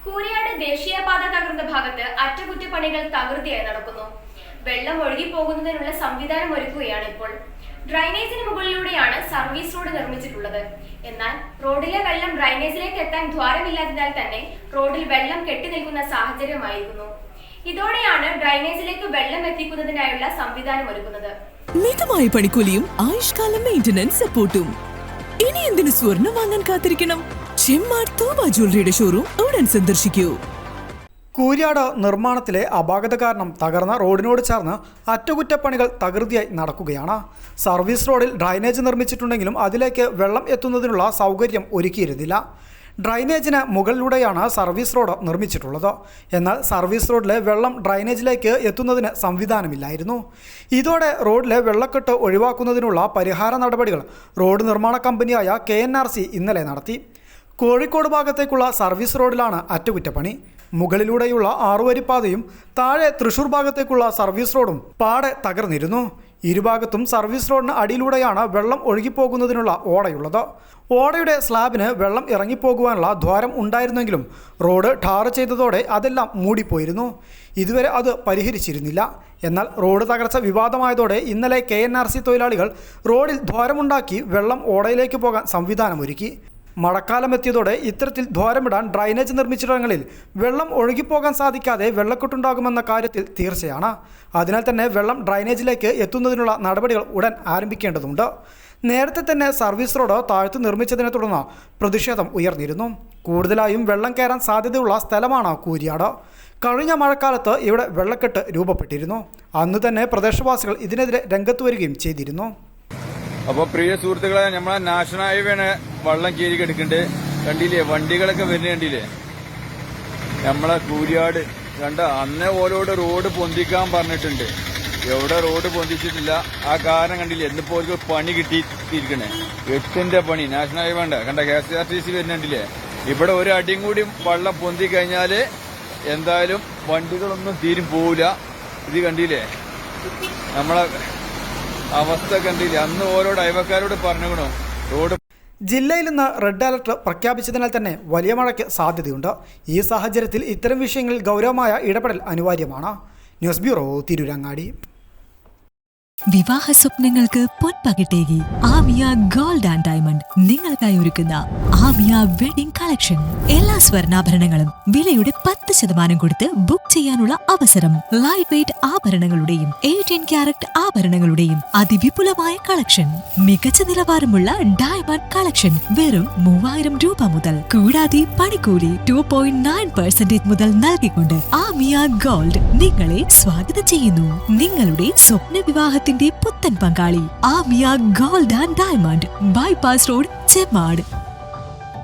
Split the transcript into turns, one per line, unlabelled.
കൂരിയാട് ദേശീയപാത തകർന്ന ഭാഗത്ത് അറ്റകുറ്റപ്പണികൾ തകൃതിയായി നടക്കുന്നു. വെള്ളം ഒഴുകിപ്പോകുന്നതിനുള്ള സംവിധാനം ഒരുക്കുകയാണ് ഇപ്പോൾ. ഡ്രൈനേജിന് മുകളിലൂടെയാണ് സർവീസ് റോഡ് നിർമ്മിച്ചിട്ടുള്ളത്. എന്നാൽ റോഡിലെ വെള്ളം ഡ്രൈനേജിലേക്ക് എത്താൻ ദ്വാരമില്ലാത്തതിനാൽ തന്നെ റോഡിൽ വെള്ളം കെട്ടിനിൽക്കുന്ന സാഹചര്യമായിരിക്കുന്നു. ഇതോടെയാണ് ഡ്രൈനേജിലേക്ക് വെള്ളം എത്തിക്കുന്നതിനായുള്ള സംവിധാനം ഒരുക്കുന്നത്.
മിതമായ പണിക്കൂലിയും ആയുഷ്കാല മെയിന്റനൻസ് സപ്പോർട്ടും. ഇനി എന്തിനു സ്വർണം വാങ്ങാൻ കാത്തിരിക്കണം? ചെമ്മാട് തോമ ജ്വല്ലറിയുടെ ഷോറൂം ഉടൻ സന്ദർശിക്കൂ.
കൂരിയാട് നിർമ്മാണത്തിലെ അപാകത കാരണം തകർന്ന റോഡിനോട് ചേർന്ന് അറ്റകുറ്റപ്പണികൾ തകൃതിയായി നടക്കുകയാണ്. സർവീസ് റോഡിൽ ഡ്രൈനേജ് നിർമ്മിച്ചിട്ടുണ്ടെങ്കിലും അതിലേക്ക് വെള്ളം എത്തുന്നതിനുള്ള സൗകര്യം ഒരുക്കിയിരുന്നില്ല. ഡ്രൈനേജിന് മുകളിലൂടെയാണ് സർവീസ് റോഡ് നിർമ്മിച്ചിട്ടുള്ളത്. എന്നാൽ സർവീസ് റോഡിലെ വെള്ളം ഡ്രൈനേജിലേക്ക് എത്തുന്നതിന് സംവിധാനമില്ലായിരുന്നു. ഇതോടെ റോഡിലെ വെള്ളക്കെട്ട് ഒഴിവാക്കുന്നതിനുള്ള പരിഹാര നടപടികൾ റോഡ് നിർമ്മാണ കമ്പനിയായ KNRC ഇന്നലെ നടത്തി. കോഴിക്കോട് ഭാഗത്തേക്കുള്ള സർവീസ് റോഡിലാണ് അറ്റകുറ്റപ്പണി. മുകളിലൂടെയുള്ള 6 വരിപ്പാതയും താഴെ തൃശൂർ ഭാഗത്തേക്കുള്ള സർവീസ് റോഡും പാടെ തകർന്നിരുന്നു. ഇരുഭാഗത്തും സർവീസ് റോഡിന് അടിയിലൂടെയാണ് വെള്ളം ഒഴുകിപ്പോകുന്നതിനുള്ള ഓടയുള്ളത്. ഓടയുടെ സ്ലാബിന് വെള്ളം ഇറങ്ങിപ്പോകുവാനുള്ള ദ്വാരം ഉണ്ടായിരുന്നെങ്കിലും റോഡ് ടാർ ചെയ്തതോടെ അതെല്ലാം മൂടിപ്പോയിരുന്നു. ഇതുവരെ അത് പരിഹരിച്ചിരുന്നില്ല. എന്നാൽ റോഡ് തകർച്ച വിവാദമായതോടെ ഇന്നലെ KNRC തൊഴിലാളികൾ റോഡിൽ ദ്വാരമുണ്ടാക്കി വെള്ളം ഓടയിലേക്ക് പോകാൻ സംവിധാനമൊരുക്കി. മഴക്കാലം എത്തിയതോടെ ഇത്തരത്തിൽ ദ്വാരമിടാൻ ഡ്രൈനേജ് നിർമ്മിച്ചിടങ്ങളിൽ വെള്ളം ഒഴുകിപ്പോകാൻ സാധിക്കാതെ വെള്ളക്കെട്ടുണ്ടാകുമെന്ന കാര്യത്തിൽ തീർച്ചയാണ്. അതിനാൽ തന്നെ വെള്ളം ഡ്രൈനേജിലേക്ക് എത്തുന്നതിനുള്ള നടപടികൾ ഉടൻ ആരംഭിക്കേണ്ടതുണ്ട്. നേരത്തെ തന്നെ സർവീസ് റോഡ് താഴ്ത്തു നിർമ്മിച്ചതിനെ തുടർന്ന് പ്രതിഷേധം ഉയർന്നിരുന്നു. കൂടുതലായും വെള്ളം കയറാൻ സാധ്യതയുള്ള സ്ഥലമാണ് കൂരിയാട്. കഴിഞ്ഞ മഴക്കാലത്ത് ഇവിടെ വെള്ളക്കെട്ട് രൂപപ്പെട്ടിരുന്നു. അന്ന് തന്നെ പ്രദേശവാസികൾ ഇതിനെതിരെ രംഗത്ത് വരികയും ചെയ്തിരുന്നു.
അപ്പോൾ പ്രിയ സുഹൃത്തുക്കളെ, നമ്മളെ നാഷണൽ ഹൈവേണ് വെള്ളം കീറി കിടക്കുന്നുണ്ട്. കണ്ടില്ലേ, വണ്ടികളൊക്കെ വരുന്ന കണ്ടില്ലേ. നമ്മളെ കൂരിയാട് കണ്ട അന്നേ ഓരോട് റോഡ് പൊന്തിക്കാൻ പറഞ്ഞിട്ടുണ്ട്. എവിടെ റോഡ് പൊന്തിച്ചിട്ടില്ല. ആ കാരണം കണ്ടില്ലേ, എന്നിപ്പോ ഒരു പണി കിട്ടിയിരിക്കണേ. 8ന്റെ പണി നാഷണൽ ഹൈവേ ഉണ്ട്. കണ്ട KSRTC വരുന്നുണ്ടില്ലേ. ഇവിടെ ഒരു അടിയും കൂടി വെള്ളം പൊന്തി കഴിഞ്ഞാല് എന്തായാലും വണ്ടികളൊന്നും തീരും പോവില്ല. ഇത് കണ്ടില്ലേ നമ്മളെ അവസ്ഥ കണ്ടില്ല. അന്ന് ഓരോ ഡ്രൈവർക്കാരോട് പറഞ്ഞുകൊണ്ടോ റോഡ്.
ജില്ലയിൽ ഇന്ന് റെഡ് അലർട്ട് പ്രഖ്യാപിച്ചതിനാൽ തന്നെ വലിയ മഴയ്ക്ക് സാധ്യതയുണ്ട്. ഈ സാഹചര്യത്തിൽ ഇത്തരം വിഷയങ്ങളിൽ ഗൗരവമായ ഇടപെടൽ അനിവാര്യമാണ്. News bureau, Tirurangadi.
വിവാഹ സ്വപ്നങ്ങൾക്ക് പൊൻപകിട്ടേകി ആമിയ ഗോൾഡ് ആൻഡ് ഡയമണ്ട് നിങ്ങൾക്കായി ഒരുക്കുന്ന ആമിയ വെഡിംഗ് കളക്ഷൻ. എല്ലാ സ്വർണ്ണാഭരണങ്ങളും വിലയുടെ 10% കൊടുത്ത് ബുക്ക് ചെയ്യാനുള്ള അവസരം. ലൈറ്റ് വെയ്റ്റ് ആഭരണങ്ങളുടെയും 18 ക്യാരറ്റ് ആഭരണങ്ങളുടെയും അതിവിപുലമായ കളക്ഷൻ. മികച്ച നിലവാരമുള്ള ഡയമണ്ട് കളക്ഷൻ വെറും 3000 രൂപ മുതൽ. കൂടാതെ പണിക്കൂലി 2.9% മുതൽ നൽകിക്കൊണ്ട് ആമിയ ഗോൾഡ് നിങ്ങളെ സ്വാഗതം ചെയ്യുന്നു. നിങ്ങളുടെ സ്വപ്ന വിവാഹ പുത്തൻ പങ്കാളി Amiya gold and diamond, bypass road, Chemmad.